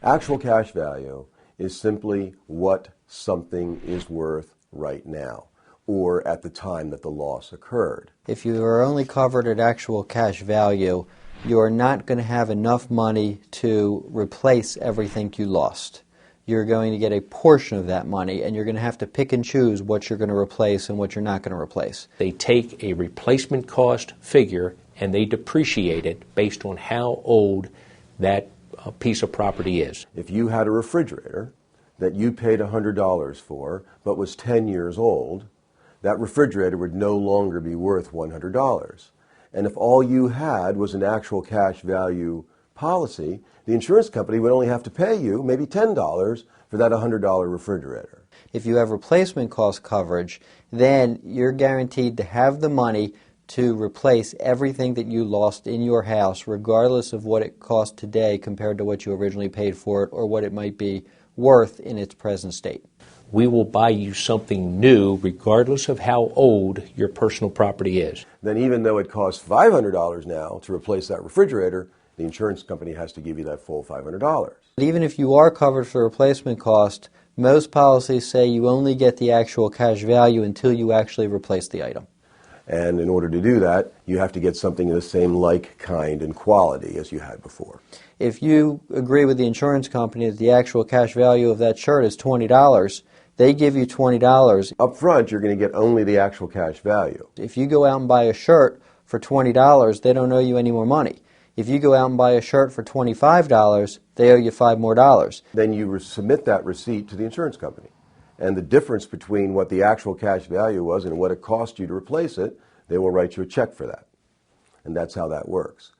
Actual cash value is simply what something is worth right now, or at the time that the loss occurred. If you are only covered at actual cash value, you are not going to have enough money to replace everything you lost. You're going to get a portion of that money, and you're going to have to pick and choose what you're going to replace and what you're not going to replace. They take a replacement cost figure and they depreciate it based on how old that piece of property is. If you had a refrigerator that you paid $100 for but was 10 years old, that refrigerator would no longer be worth $100. And if all you had was an actual cash value policy, the insurance company would only have to pay you maybe $10 for that $100 refrigerator. If you have replacement cost coverage, then you're guaranteed to have the money to replace everything that you lost in your house, regardless of what it costs today compared to what you originally paid for it or what it might be worth in its present state. We will buy you something new regardless of how old your personal property is. Then even though it costs $500 now to replace that refrigerator, the insurance company has to give you that full $500. Even if you are covered for replacement cost, most policies say you only get the actual cash value until you actually replace the item. And in order to do that, you have to get something of the same like, kind, and quality as you had before. If you agree with the insurance company that the actual cash value of that shirt is $20, they give you $20. Up front, you're going to get only the actual cash value. If you go out and buy a shirt for $20, they don't owe you any more money. If you go out and buy a shirt for $25, they owe you $5 more. Then you submit that receipt to the insurance company. And the difference between what the actual cash value was and what it cost you to replace it, they will write you a check for that. And that's how that works.